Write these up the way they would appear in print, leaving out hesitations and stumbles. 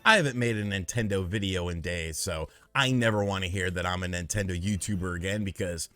I haven't made a Nintendo video in days, so I never want to hear that I'm a Nintendo YouTuber again because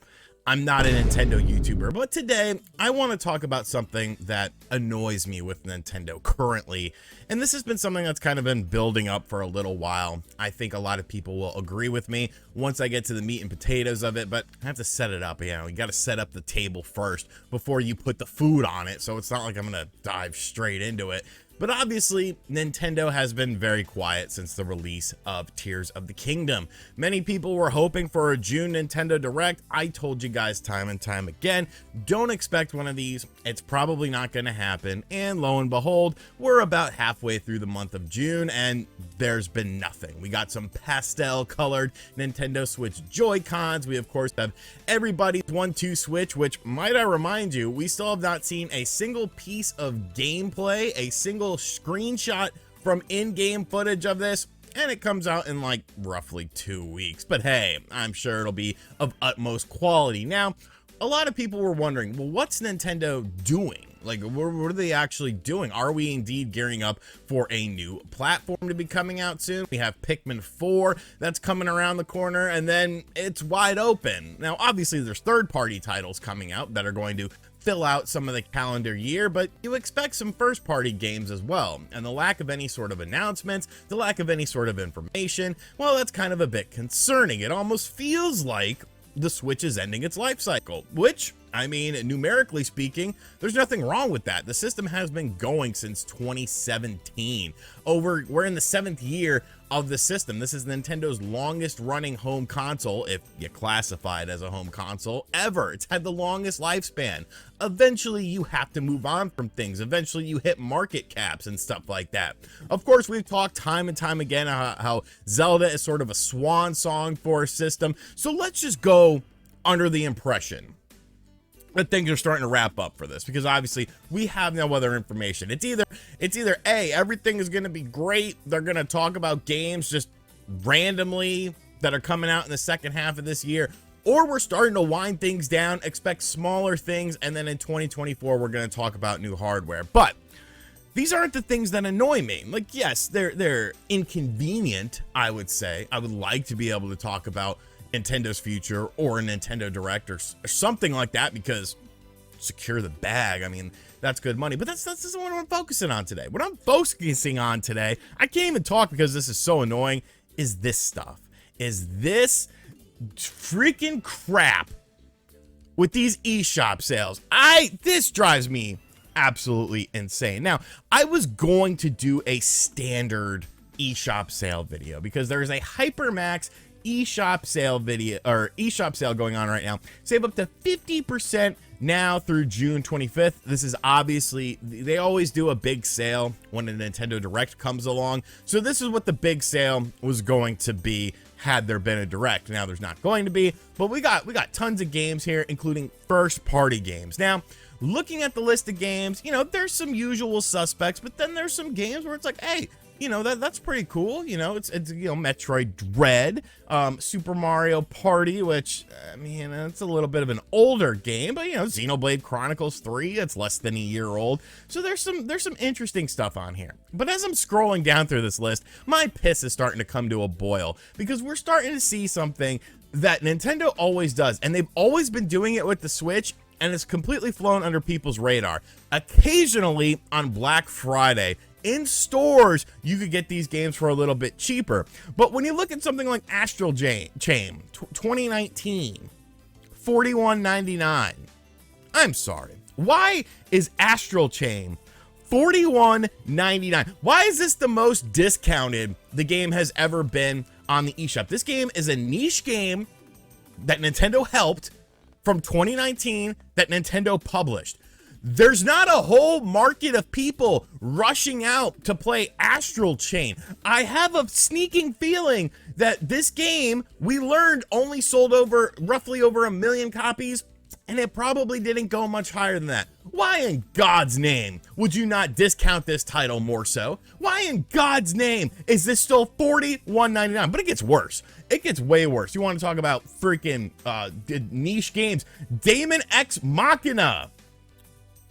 I'm not a Nintendo YouTuber. But today, I want to talk about something that annoys me with Nintendo currently. And this has been something that's kind of been building up for a little while. I think a lot of people will agree with me once I get to the meat and potatoes of it, but I have to set it up. You got to set up the table first before you put the food on it. So it's not like I'm going to dive straight into it. But obviously, Nintendo has been very quiet since the release of Tears of the Kingdom. Many people were hoping for a June Nintendo Direct. I told you guys time and time again, don't expect one of these. It's probably not going to happen. And lo and behold, we're about halfway through the month of June and there's been nothing. We got some pastel colored Nintendo Switch Joy-Cons. We of course have everybody's 1-2 Switch, which might I remind you, we still have not seen a single piece of gameplay, a single screenshot from in-game footage of this, and it comes out in like roughly 2 weeks. But hey, I'm sure it'll be of utmost quality. Now, a lot of people were wondering, well, what's Nintendo doing? Like, what are they actually doing? Are we indeed gearing up for a new platform to be coming out soon? We have Pikmin 4 that's coming around the corner, and then it's wide open. Now, obviously, there's third-party titles coming out that are going to fill out some of the calendar year, but you expect some first-party games as well. And the lack of any sort of announcements, the lack of any sort of information, well, that's kind of a bit concerning. It almost feels like the Switch is ending its life cycle, which, I mean, numerically speaking, there's nothing wrong with that. The system has been going since 2017. We're in the 7th year of the system. This is Nintendo's longest running home console, if you classify it as a home console, ever. It's had the longest lifespan. Eventually, you have to move on from things. Eventually, you hit market caps and stuff like that. Of course, we've talked time and time again how Zelda is sort of a swan song for a system. So let's just go under the impression that things are starting to wrap up for this, because obviously we have no other information. It's either A, everything is going to be great, they're going to talk about games just randomly that are coming out in the second half of this year, or we're starting to wind things down, expect smaller things, and then in 2024 we're going to talk about new hardware. But these aren't the things that annoy me. Like, yes, they're inconvenient, I would say. I would like to be able to talk about Nintendo's future or a Nintendo Direct or something like that, because secure the bag, I mean, that's good money. But that's what I'm focusing on today. What I'm focusing on today, I can't even talk because this is so annoying, is this stuff. Is this freaking crap with these eShop sales. This drives me absolutely insane. Now, I was going to do a standard eShop sale video because there is a HyperMax eShop sale video, or eShop sale going on right now. Save up to 50% now through June 25th. This is obviously, they always do a big sale when a Nintendo Direct comes along. So this is what the big sale was going to be had there been a Direct. Now there's not going to be, but we got tons of games here, including first party games. Now, looking at the list of games, there's some usual suspects, but then there's some games where it's like, hey, that's pretty cool. It's Metroid Dread, Super Mario Party, which, I mean, it's a little bit of an older game, but Xenoblade Chronicles 3, it's less than a year old. So there's some interesting stuff on here. But as I'm scrolling down through this list, my piss is starting to come to a boil, because we're starting to see something that Nintendo always does, and they've always been doing it with the Switch, and it's completely flown under people's radar. Occasionally on Black Friday, in stores, you could get these games for a little bit cheaper. But when you look at something like Astral Chain 2019, $41.99. I'm sorry. Why is Astral Chain $41.99? Why is this the most discounted the game has ever been on the eShop? This game is a niche game that Nintendo helped from 2019 that Nintendo published. There's not a whole market of people rushing out to play Astral Chain. I have a sneaking feeling that this game, we learned, only sold roughly over 1 million copies, and it probably didn't go much higher than that. Why in God's name would you not discount this title more so? Why in God's name is this still $41.99? But it gets worse. It gets way worse. You want to talk about freaking niche games? Daemon X Machina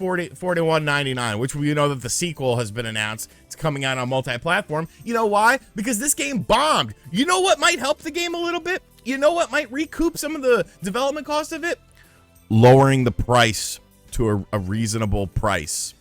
$41.99, which we know that the sequel has been announced. It's coming out on multi-platform. You know why? Because this game bombed. You know what might help the game a little bit? You know what might recoup some of the development cost of it? Lowering the price to a reasonable price.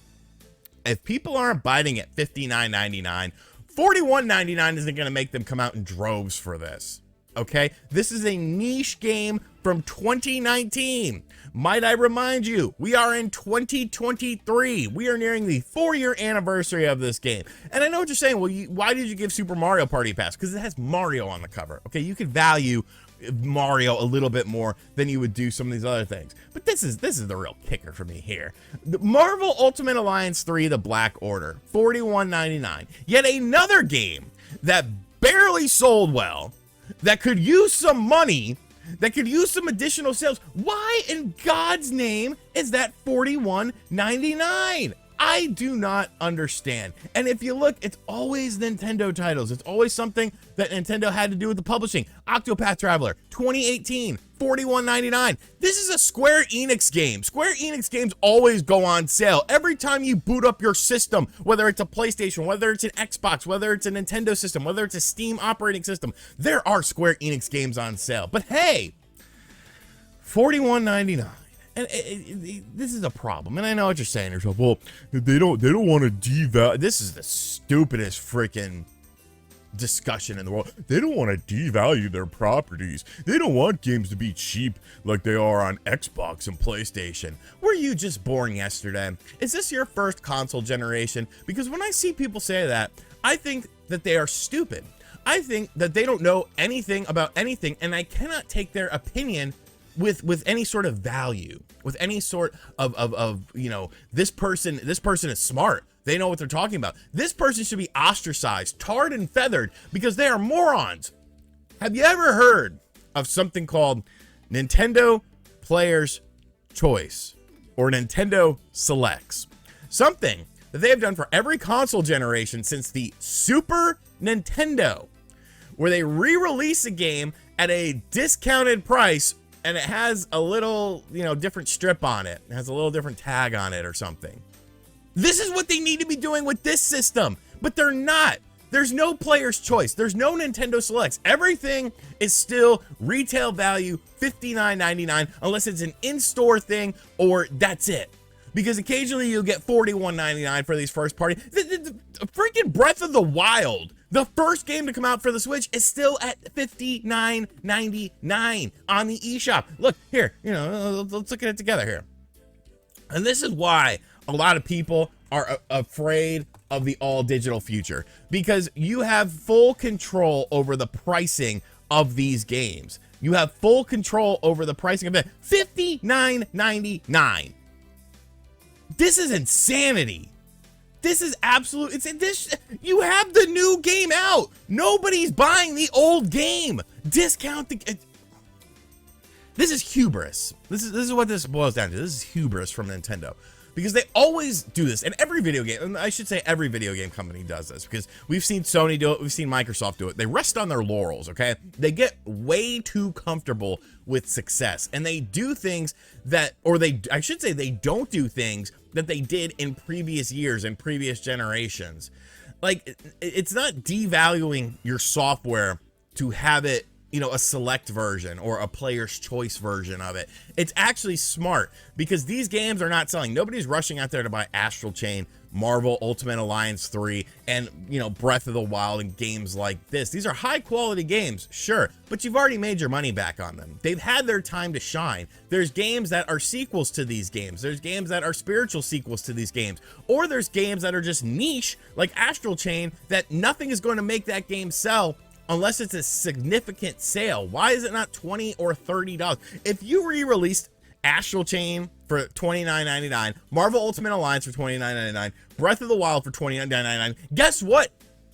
If people aren't biting at $59.99, $41.99 isn't going to make them come out in droves for this. Okay, this is a niche game from 2019. Might I remind you, we are in 2023. We are nearing the 4-year anniversary of this game. And I know what you're saying. Well, why did you give Super Mario Party Pass? Because it has Mario on the cover. Okay, you could value Mario a little bit more than you would do some of these other things. But this is the real kicker for me here. The Marvel Ultimate Alliance 3: The Black Order, $41.99. Yet another game that barely sold well, that could use some money, that could use some additional sales. Why in God's name is that $41.99? I do not understand. And if you look, it's always Nintendo titles. It's always something that Nintendo had to do with the publishing. Octopath Traveler, 2018, $41.99. This is a Square Enix game. Square Enix games always go on sale. Every time you boot up your system, whether it's a PlayStation, whether it's an Xbox, whether it's a Nintendo system, whether it's a Steam operating system, there are Square Enix games on sale. But hey, $41.99. And this is a problem, and I know what you're saying to yourself. Well, they don't want to devalue. This is the stupidest freaking discussion in the world. They don't want to devalue their properties. They don't want games to be cheap like they are on Xbox and PlayStation. Were you just born yesterday? Is this your first console generation? Because when I see people say that, I think that they are stupid. I think that they don't know anything about anything, and I cannot take their opinion with any sort of value, with any sort of you know, this person is smart. They know what they're talking about. This person should be ostracized, tarred and feathered, because they are morons. Have you ever heard of something called Nintendo Player's Choice or Nintendo Selects? Something that they have done for every console generation since the Super Nintendo, where they re-release a game at a discounted price, and it has a little, you know, different strip on it. It has a little different tag on it or something. This is what they need to be doing with this system, but they're not. There's no Player's Choice. There's no Nintendo Selects. Everything is still retail value, $59.99, unless it's an in-store thing or that's it. Because occasionally you'll get $41.99 for these first party. The freaking Breath of the Wild, the first game to come out for the Switch, is still at $59.99 on the eShop. Look here, you know, let's look at it together here. And this is why a lot of people are afraid of the all digital future, because you have full control over the pricing of these games. You have full control over the pricing of it. $59.99. This is insanity. This is absolute. You have the new game out. Nobody's buying the old game. Discount the. This is hubris. This is what this boils down to. This is hubris from Nintendo, because they always do this. And every video game, and I should say every video game company does this, because we've seen Sony do it, we've seen Microsoft do it. They rest on their laurels, okay? They get way too comfortable with success, and they do things that, or I should say they don't do things that they did in previous years and previous generations. Like, it's not devaluing your software to have it, you know, a select version or a Player's Choice version of it. It's actually smart, because these games are not selling. Nobody's rushing out there to buy Astral Chain, Marvel Ultimate Alliance 3, and, you know, Breath of the Wild and games like this. These are high quality games, sure, but you've already made your money back on them. They've had their time to shine. There's games that are sequels to these games. There's games that are spiritual sequels to these games. Or there's games that are just niche, like Astral Chain, that nothing is going to make that game sell unless it's a significant sale. Why is it not $20 or $30? If you re-released Astral Chain for $29.99, Marvel Ultimate Alliance for $29.99, Breath of the Wild for $29.99, guess what,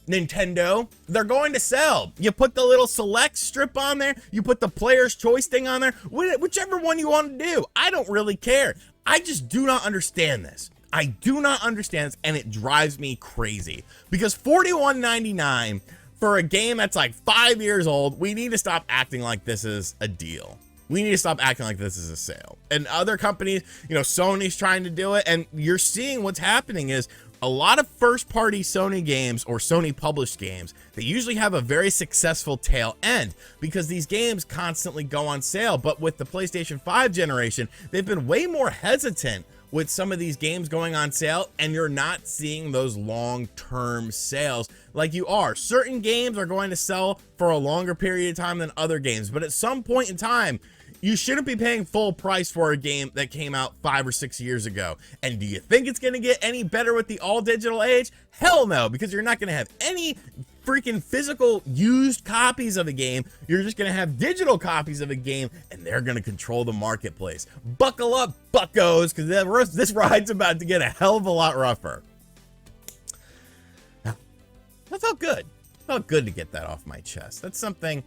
Nintendo? They're going to sell. You put the little select strip on there, you put the Player's Choice thing on there, whichever one you want to do. I don't really care. I just do not understand this. I do not understand this, and it drives me crazy, because $41.99 for a game that's like 5 years old, we need to stop acting like this is a deal. We need to stop acting like this is a sale. And other companies, Sony's trying to do it, and you're seeing what's happening is a lot of first-party Sony games or Sony-published games, they usually have a very successful tail end because these games constantly go on sale. But with the PlayStation 5 generation, they've been way more hesitant with some of these games going on sale, and you're not seeing those long-term sales like you are. Certain games are going to sell for a longer period of time than other games, but at some point in time, you shouldn't be paying full price for a game that came out 5 or 6 years ago. And do you think it's going to get any better with the all-digital age? Hell no, because you're not going to have any freaking physical used copies of a game. You're just going to have digital copies of a game, and they're going to control the marketplace. Buckle up, buckos, because this ride's about to get a hell of a lot rougher. That felt good. It felt good to get that off my chest. That's something...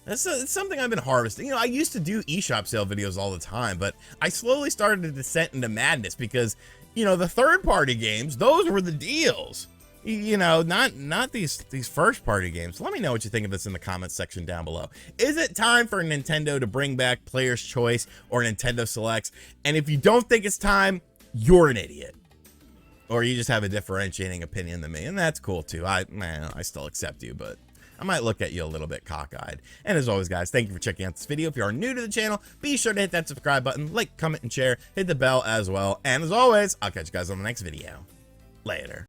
It's something I've been harvesting. I used to do eShop sale videos all the time, but I slowly started to descent into madness because, the third-party games, those were the deals. Not these first-party games. Let me know what you think of this in the comments section down below. Is it time for Nintendo to bring back Player's Choice or Nintendo Selects? And if you don't think it's time, you're an idiot. Or you just have a differentiating opinion than me, and that's cool too. I still accept you, but I might look at you a little bit cockeyed. And as always, guys, thank you for checking out this video. If you are new to the channel, be sure to hit that subscribe button, like, comment, and share. Hit the bell as well. And as always, I'll catch you guys on the next video. Later.